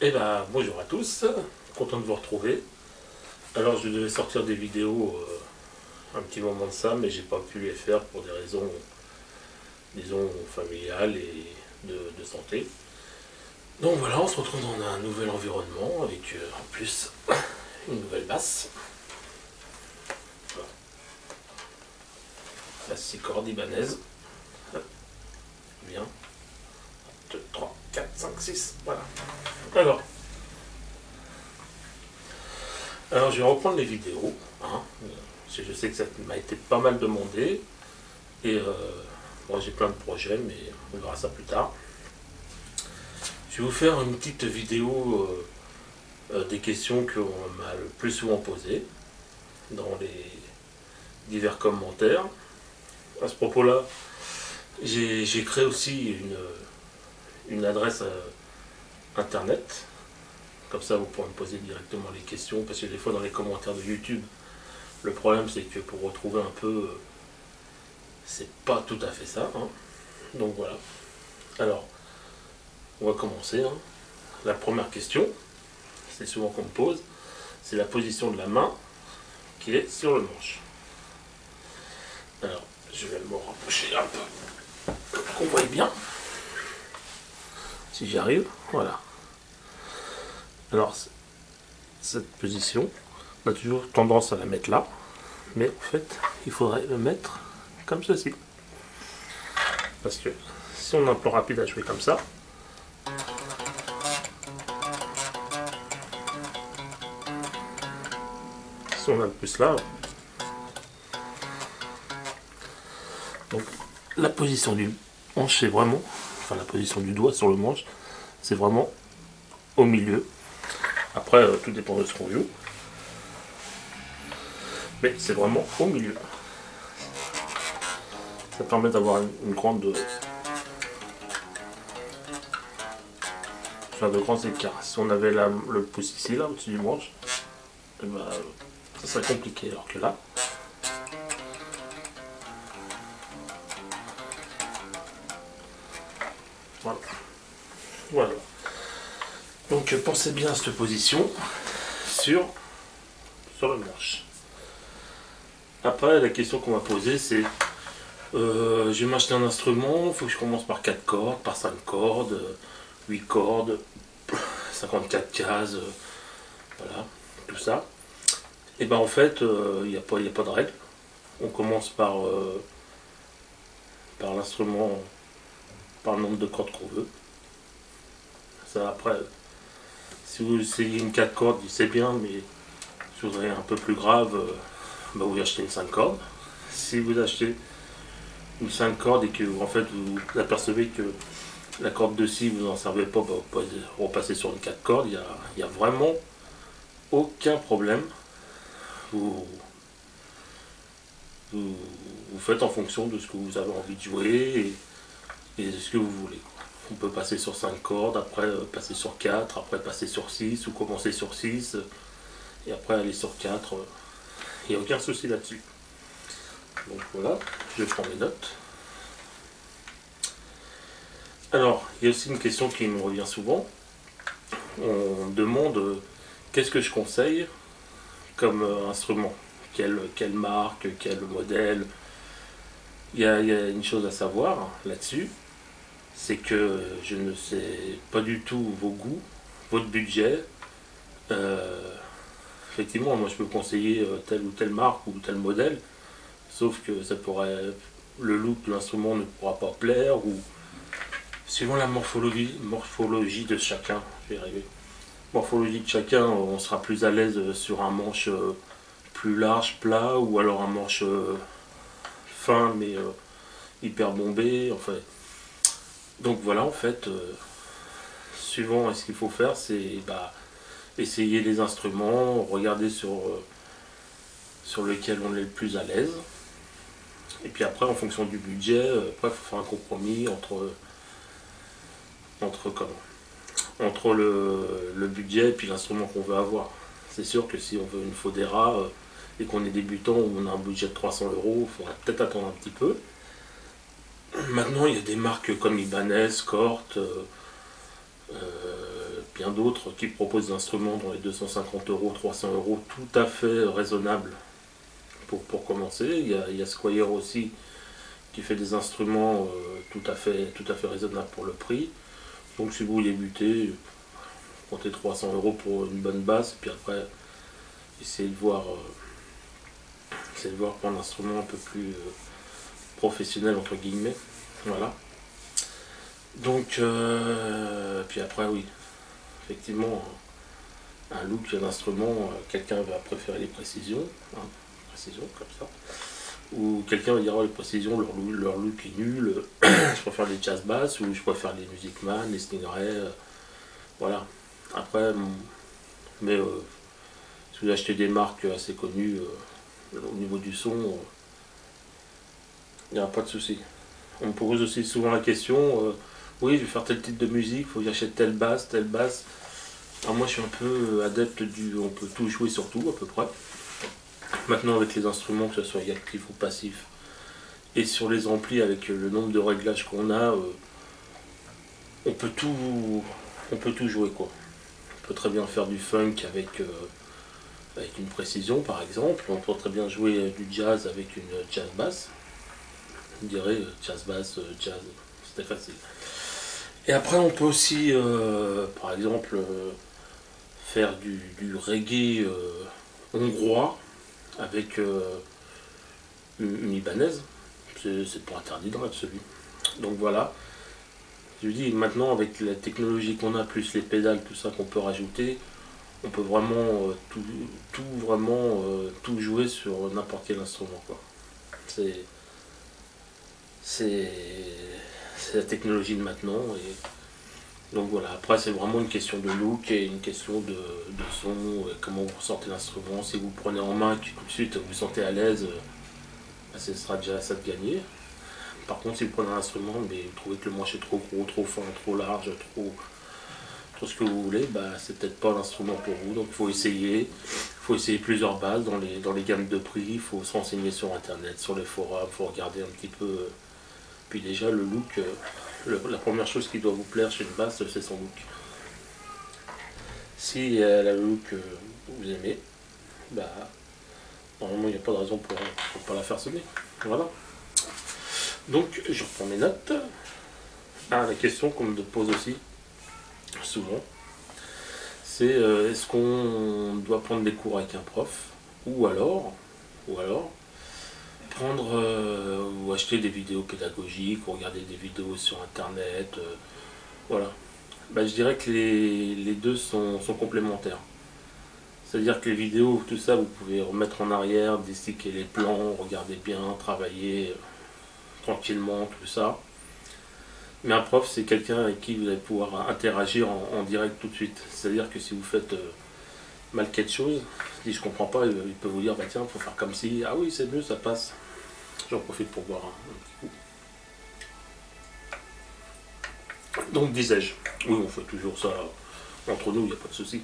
Eh ben, bonjour à tous, content de vous retrouver. Alors, je devais sortir des vidéos un petit moment de ça, mais j'ai pas pu les faire pour des raisons, disons, familiales et de santé. Donc voilà, on se retrouve dans un nouvel environnement avec en plus une nouvelle basse. Voilà. La 6 cordes ibanaise. Bien. 2, 3, 4, 5, 6. Voilà. Alors, Alors je vais reprendre les vidéos, hein, parce que je sais que ça m'a été pas mal demandé, et moi j'ai plein de projets, mais on verra ça plus tard. Je vais vous faire une petite vidéo des questions qu'on m'a le plus souvent posées dans les divers commentaires. À ce propos-là, j'ai créé aussi une adresse internet, comme ça vous pourrez me poser directement les questions, parce que des fois dans les commentaires de YouTube, le problème c'est que pour retrouver un peu, c'est pas tout à fait ça, hein. Donc voilà. Alors, on va commencer, hein. La première question, c'est souvent qu'on me pose, c'est la position de la main qui est sur le manche. Alors, je vais me rapprocher un peu, qu'on voit bien. Si j'y arrive, voilà. Alors, cette position, on a toujours tendance à la mettre là, mais en fait, il faudrait le mettre comme ceci. Parce que si on a un plan rapide à jouer comme ça, si on a le plus là, donc la position du manche, c'est vraiment, enfin la position du doigt sur le manche, c'est vraiment au milieu. Après, tout dépend de ce qu'on joue, mais c'est vraiment au milieu. Ça permet d'avoir une grande, faire de grands écarts. Si on avait le pouce ici, là, au-dessus du manche, eh ben, ça serait compliqué. Alors que là, voilà. Voilà. Donc pensez bien à cette position sur le manche. Après, la question qu'on m'a posée, c'est je vais m'acheter un instrument, il faut que je commence par 4 cordes, par 5 cordes, 8 cordes, 54 cases, voilà, tout ça. Et ben en fait, il n'y a pas de règle. On commence par l'instrument, par le nombre de cordes qu'on veut. Ça après, si vous essayez une 4 cordes, c'est bien, mais si vous voudrez un peu plus grave, bah vous achetez une 5 cordes. Si vous achetez une 5 cordes et que en fait vous apercevez que la corde de si vous n'en servez pas, bah, vous pouvez repasser sur une 4 cordes, il n'y a vraiment aucun problème. Vous, vous, vous faites en fonction de ce que vous avez envie de jouer et de ce que vous voulez. On peut passer sur 5 cordes, après passer sur 4, après passer sur 6 ou commencer sur 6 et après aller sur 4. Il n'y a aucun souci là-dessus. Donc voilà, je prends mes notes. Alors, il y a aussi une question qui me revient souvent. On me demande qu'est-ce que je conseille comme instrument, quelle marque, quel modèle. Il y a une chose à savoir là-dessus, c'est que je ne sais pas du tout vos goûts, votre budget. Euh, Effectivement, moi je peux conseiller telle ou telle marque ou tel modèle, sauf que le look de l'instrument ne pourra pas plaire ou suivant la morphologie de chacun, je vais y arriver. Morphologie de chacun, on sera plus à l'aise sur un manche plus large, plat, ou alors un manche fin mais hyper bombé. En fait. Donc voilà, en fait, suivant ce qu'il faut faire, c'est essayer les instruments, regarder sur lequel on est le plus à l'aise. Et puis après, en fonction du budget, après, il faut faire un compromis entre le budget et puis l'instrument qu'on veut avoir. C'est sûr que si on veut une Fodera et qu'on est débutant ou on a un budget de 300 euros, il faudra peut-être attendre un petit peu. Maintenant, il y a des marques comme Ibanez, Cort, bien d'autres qui proposent des instruments dans les 250 euros, 300 euros, tout à fait raisonnables pour commencer. Il y a Squire aussi qui fait des instruments tout à fait raisonnables pour le prix. Donc si vous débutez, comptez 300 euros pour une bonne basse, puis après essayez de voir pour un instrument un peu plus professionnel entre guillemets. Voilà. Donc puis après oui, effectivement un look d'un instrument, quelqu'un va préférer les précisions, hein, précision comme ça. Ou quelqu'un va dire oh, les précisions, leur look est nul, je préfère les jazz bass, ou je préfère les Music Man, les Stingray, voilà. Après, mais si vous achetez des marques assez connues au niveau du son, il n'y aura pas de souci. On me pose aussi souvent la question, oui je vais faire tel type de musique, il faut que j'achète telle basse, telle basse. Alors moi je suis un peu adepte on peut tout jouer sur tout à peu près. Maintenant avec les instruments, que ce soit actif ou passif, et sur les amplis avec le nombre de réglages qu'on a, on peut tout jouer quoi. On peut très bien faire du funk avec une précision par exemple, on peut très bien jouer du jazz avec une jazz bass. On dirait jazz bass, jazz, c'était facile. Et après on peut aussi par exemple faire du reggae hongrois avec une libanaise, c'est pas interdit dans l'absolu. Donc voilà, je dis maintenant avec la technologie qu'on a, plus les pédales, tout ça qu'on peut rajouter, on peut vraiment tout jouer sur n'importe quel instrument quoi. C'est la technologie de maintenant et donc voilà, après c'est vraiment une question de look et une question de son, comment vous ressentez l'instrument, si vous le prenez en main et que tout de suite vous vous sentez à l'aise, ce sera déjà ça de gagner. Par contre si vous prenez un instrument mais vous trouvez que le manche est trop gros, trop fin, trop large, trop ce que vous voulez, c'est peut-être pas l'instrument pour vous, donc il faut essayer plusieurs bases dans les gammes de prix, il faut se renseigner sur internet, sur les forums, il faut regarder un petit peu. Puis déjà le look, la première chose qui doit vous plaire chez une basse, c'est son look. Si elle a le look que vous aimez, normalement il n'y a pas de raison pour ne pas la faire sonner. Voilà. Donc je reprends mes notes. La question qu'on me pose aussi souvent, c'est est-ce qu'on doit prendre des cours avec un prof ou alors prendre ou acheter des vidéos pédagogiques ou regarder des vidéos sur internet, voilà. Je dirais que les deux sont complémentaires. C'est-à-dire que les vidéos, tout ça, vous pouvez remettre en arrière, désticker les plans, regarder bien, travailler tranquillement, tout ça. Mais un prof, c'est quelqu'un avec qui vous allez pouvoir interagir en direct tout de suite. C'est-à-dire que si vous faites mal quelque chose, si je comprends pas, il peut vous dire, tiens, faut faire comme si, ah oui, c'est mieux, ça passe. J'en profite pour boire un petit coup. Donc disais-je, oui, on fait toujours ça entre nous, il n'y a pas de souci.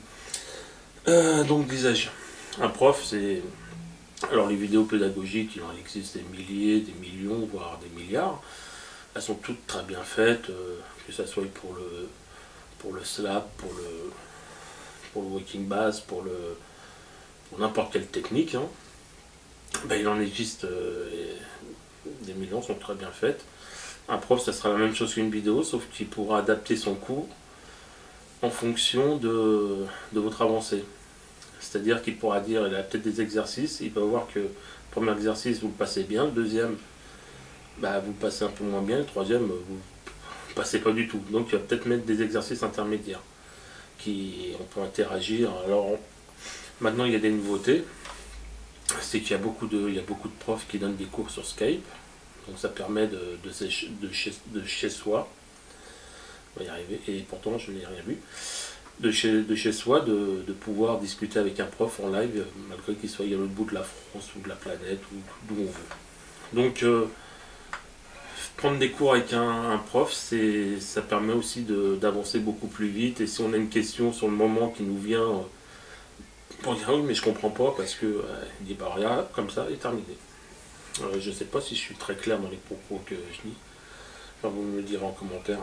Donc disais-je, un prof, c'est... Alors les vidéos pédagogiques, il en existe des milliers, des millions, voire des milliards. Elles sont toutes très bien faites, que ce soit pour le slap, pour le walking bass, pour n'importe quelle technique. Hein. Il en existe des millions, sont très bien faites. Un prof, ça sera la même chose qu'une vidéo, sauf qu'il pourra adapter son cours en fonction de votre avancée. C'est-à-dire qu'il pourra dire, il a peut-être des exercices, il va voir que le premier exercice, vous le passez bien, le deuxième, vous le passez un peu moins bien, le troisième, vous ne passez pas du tout. Donc il va peut-être mettre des exercices intermédiaires, on peut interagir. Alors maintenant, il y a des nouveautés, c'est qu'il y a beaucoup de profs qui donnent des cours sur Skype, donc ça permet de chez soi, on va y arriver, et pourtant je n'ai rien vu. De chez soi, de pouvoir discuter avec un prof en live, malgré qu'il soit à l'autre bout de la France ou de la planète, ou d'où on veut. Donc, prendre des cours avec un prof, ça permet aussi d'avancer beaucoup plus vite. Et si on a une question sur le moment qui nous vient, pour dire oui, mais je comprends pas, parce que il dit regarde, comme ça, et terminé. Je sais pas si je suis très clair dans les propos que je dis. Enfin, vous me le direz en commentaire.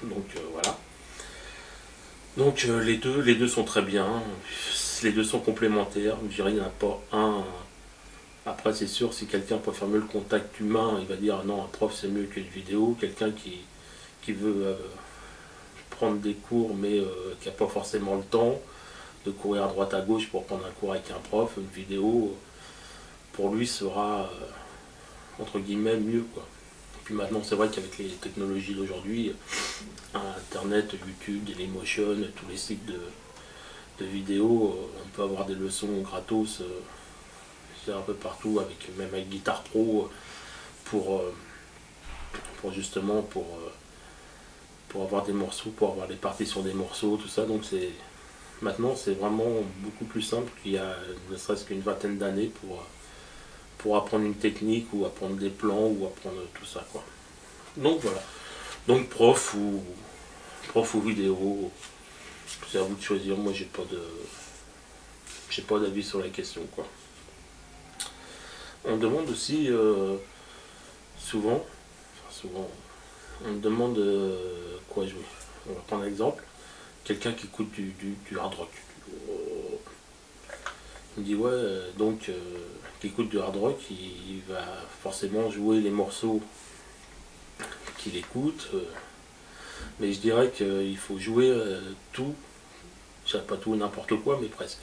Donc, voilà. Donc les deux sont très bien, les deux sont complémentaires, je dirais il n'y en a pas un. Après c'est sûr, si quelqu'un préfère mieux le contact humain, il va dire ah non, un prof c'est mieux qu'une vidéo. Quelqu'un qui veut prendre des cours mais qui n'a pas forcément le temps de courir à droite à gauche pour prendre un cours avec un prof, une vidéo pour lui sera entre guillemets mieux quoi. Et puis maintenant c'est vrai qu'avec les technologies d'aujourd'hui, Internet, YouTube, Dailymotion, tous les sites de vidéos, on peut avoir des leçons gratos un peu partout, même avec Guitar Pro pour, pour justement pour avoir des morceaux, pour avoir les partitions des morceaux, tout ça. Donc maintenant c'est vraiment beaucoup plus simple qu'il y a ne serait-ce qu'une vingtaine d'années pour apprendre une technique ou apprendre des plans ou apprendre tout ça quoi. Donc voilà. Donc prof ou vidéo, c'est à vous de choisir. Moi j'ai pas d'avis sur la question quoi. On demande aussi souvent, on me demande quoi jouer. On va prendre un exemple. Quelqu'un qui écoute du hard rock. Il me dit ouais, qui écoute du hard rock, il va forcément jouer les morceaux qu'il écoute. Mais je dirais qu'il faut jouer tout, je dirais pas tout n'importe quoi, mais presque.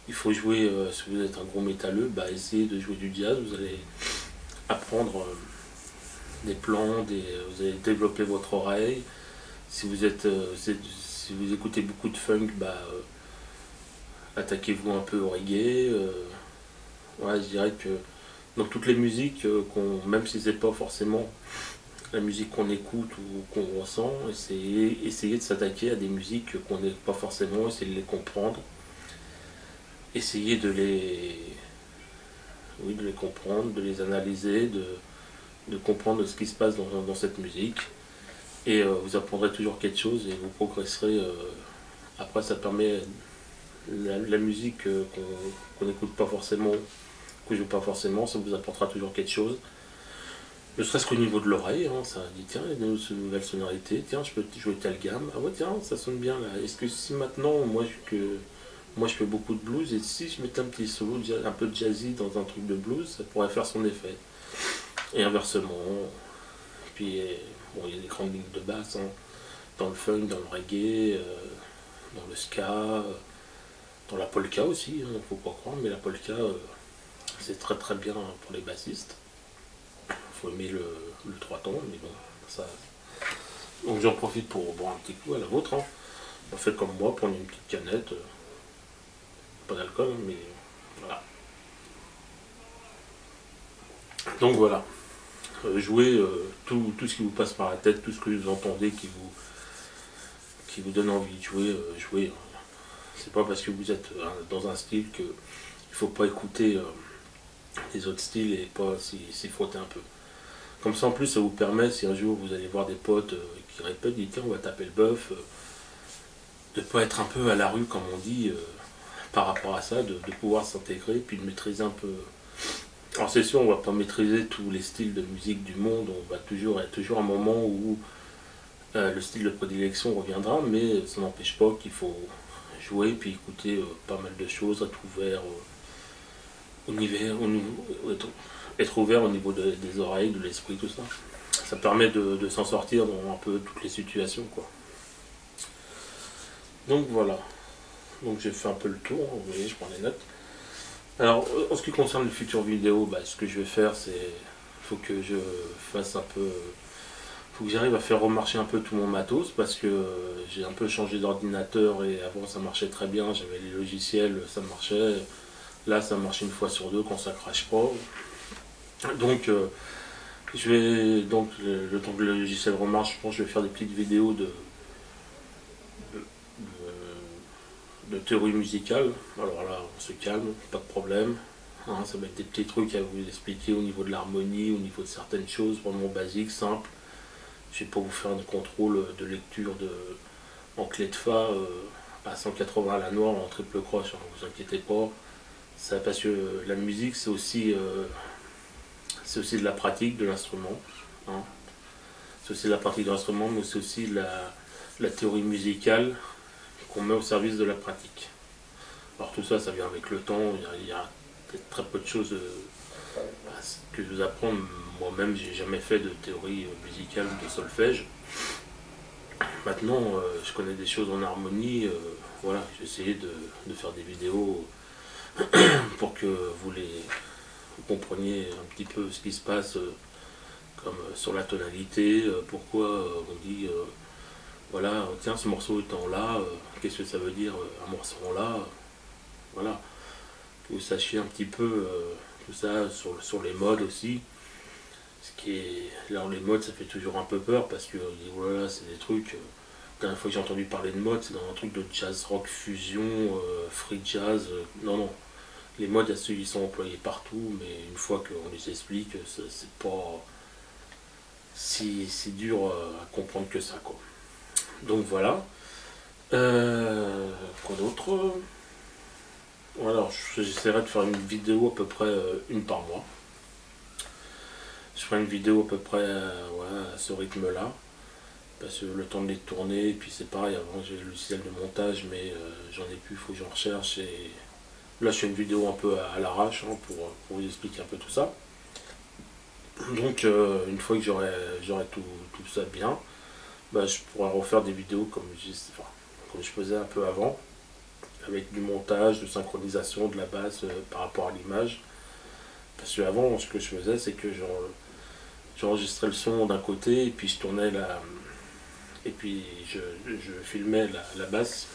Il faut jouer, si vous êtes un gros métalleux, bah essayez de jouer du jazz, vous allez apprendre des plans, vous allez développer votre oreille. Si si vous écoutez beaucoup de funk, attaquez-vous un peu au reggae. Ouais, je dirais que dans toutes les musiques, même si c'est pas forcément la musique qu'on écoute ou qu'on ressent, essayer de s'attaquer à des musiques qu'on n'aime pas forcément, essayer de les comprendre, essayer de les comprendre, de les analyser, de comprendre ce qui se passe dans cette musique. Et vous apprendrez toujours quelque chose et vous progresserez. Après, ça permet la musique qu'on n'écoute pas forcément, qu'on joue pas forcément, ça vous apportera toujours quelque chose. Ne serait-ce qu'au niveau de l'oreille, hein, ça dit tiens, il y a une nouvelle sonorité, tiens, je peux jouer telle gamme, ah ouais, tiens, ça sonne bien là. Est-ce que si maintenant, moi je fais beaucoup de blues, et si je mettais un petit solo, un peu de jazzy dans un truc de blues, ça pourrait faire son effet. Et inversement, puis bon, il y a des grandes lignes de basse, hein, dans le funk, dans le reggae, dans le ska, dans la polka aussi, hein, faut pas croire, mais la polka, c'est très très bien pour les bassistes. Faut aimer le 3 temps, mais bon, ça. Donc j'en profite pour boire un petit coup à la vôtre. Hein. On fait comme moi, prendre une petite canette, pas d'alcool, mais voilà. Donc voilà, jouez tout ce qui vous passe par la tête, tout ce que vous entendez qui vous donne envie de jouer, jouez. C'est pas parce que vous êtes dans un style qu'il faut pas écouter les autres styles et pas s'y frotter un peu. Comme ça en plus ça vous permet, si un jour vous allez voir des potes qui répètent, dites tiens on va taper le bœuf, de pas être un peu à la rue comme on dit par rapport à ça, de pouvoir s'intégrer puis de maîtriser un peu. Alors c'est sûr on va pas maîtriser tous les styles de musique du monde, on va toujours, il y a toujours un moment où le style de prédilection reviendra, mais ça n'empêche pas qu'il faut jouer puis écouter pas mal de choses, être ouvert être ouvert au niveau des oreilles, de l'esprit, tout ça. Ça permet de s'en sortir dans un peu toutes les situations, quoi. Donc voilà. Donc j'ai fait un peu le tour, vous voyez, je prends les notes. Alors, en ce qui concerne les futures vidéos, ce que je vais faire, c'est. Faut que je fasse un peu. Faut que j'arrive à faire remarcher un peu tout mon matos parce que j'ai un peu changé d'ordinateur et avant ça marchait très bien, j'avais les logiciels, ça marchait. Là, ça marche une fois sur deux quand ça crache pas. Donc, je vais donc le temps que le logiciel remarche, je pense que je vais faire des petites vidéos de, de théorie musicale. Alors là, on se calme, pas de problème. Hein, ça va être des petits trucs à vous expliquer au niveau de l'harmonie, au niveau de certaines choses vraiment basiques, simples. Je vais pas vous faire un contrôle de lecture en clé de fa à 180 à la noire en triple croche, ne vous inquiétez pas. Ça, parce que la musique c'est aussi de la pratique de l'instrument. Hein. C'est aussi de la pratique de l'instrument, mais c'est aussi la théorie musicale qu'on met au service de la pratique. Alors tout ça, ça vient avec le temps, il y a très peu de choses que je vous apprends. Moi-même, j'ai jamais fait de théorie musicale ou de solfège. Maintenant, je connais des choses en harmonie. Voilà, j'ai essayé de faire des vidéos pour que vous compreniez un petit peu ce qui se passe, comme sur la tonalité, pourquoi on dit voilà, tiens, ce morceau est en la, qu'est-ce que ça veut dire un morceau en la, voilà, que vous sachiez un petit peu tout ça sur les modes aussi. Ce qui est, alors les modes, ça fait toujours un peu peur parce que voilà, c'est des trucs. La dernière fois que j'ai entendu parler de mode, c'est dans un truc de jazz rock fusion, free jazz. Non, non. Les modes, ils sont employés partout, mais une fois qu'on les explique, c'est pas si dur à comprendre que ça, quoi. Donc voilà. Quoi d'autre? Alors, j'essaierai de faire une vidéo à peu près une par mois. Je ferai une vidéo à peu près ouais, à ce rythme-là. Parce que le temps de les tourner, et puis c'est pareil, avant j'ai le logiciel de montage, mais j'en ai plus, il faut que j'en recherche. Et là, je fais une vidéo un peu à l'arrache hein, pour vous expliquer un peu tout ça. Donc, une fois que j'aurai tout ça bien, bah, je pourrai refaire des vidéos comme je faisais un peu avant, avec du montage, de synchronisation de la basse par rapport à l'image. Parce que avant, ce que je faisais, c'est que j'enregistrais le son d'un côté, et puis je tournais et puis je filmais la basse.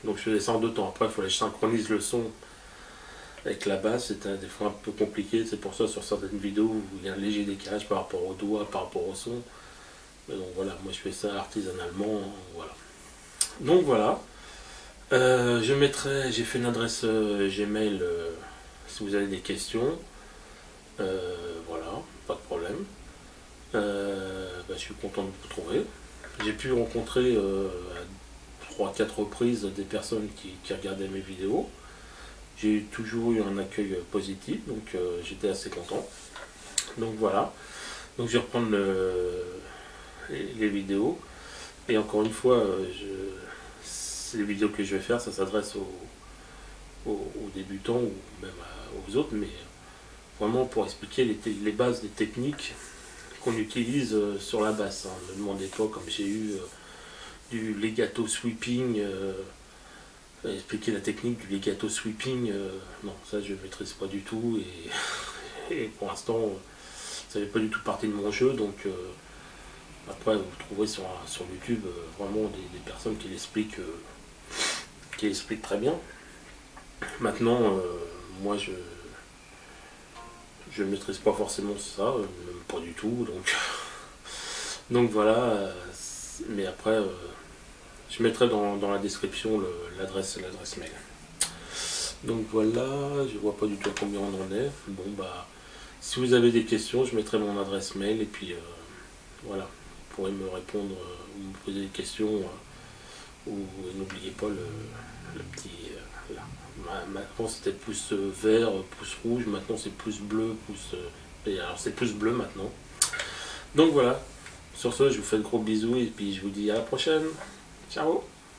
Donc je faisais ça en deux temps. Après, il fallait que je synchronise le son avec la basse. C'était des fois un peu compliqué. C'est pour ça sur certaines vidéos où il y a un léger décalage par rapport au doigt, par rapport au son. Mais donc voilà, moi je fais ça artisanalement. Voilà. Donc voilà. J'ai fait une adresse Gmail si vous avez des questions. Voilà, pas de problème. Bah, je suis content de vous trouver. J'ai pu rencontrer à 3-4 reprises des personnes qui regardaient mes vidéos. J'ai toujours eu un accueil positif, donc j'étais assez content. Donc voilà. Donc je vais reprendre les vidéos. Et encore une fois, les vidéos que je vais faire, ça s'adresse aux débutants ou même aux autres, mais vraiment pour expliquer les bases des techniques qu'on utilise sur la basse. Hein. Ne me demandez pas comme j'ai eu du legato sweeping, expliquer la technique du legato sweeping, non, ça je ne maîtrise pas du tout et pour l'instant ça fait pas du tout partie de mon jeu, donc après vous trouverez sur YouTube vraiment des personnes qui l'expliquent très bien. Maintenant, moi je ne maîtrise pas forcément ça, même pas du tout, donc voilà, mais après je mettrai dans la description l'adresse mail. Donc voilà, je vois pas du tout à combien on en est. Bon bah, si vous avez des questions, je mettrai mon adresse mail et puis voilà, vous pourrez me répondre ou me poser des questions ou n'oubliez pas le petit là. Maintenant c'était pouce vert, pouce rouge, maintenant c'est pouce bleu, et alors c'est pouce bleu maintenant. Donc voilà, sur ce je vous fais de gros bisous et puis je vous dis à la prochaine. Ciao.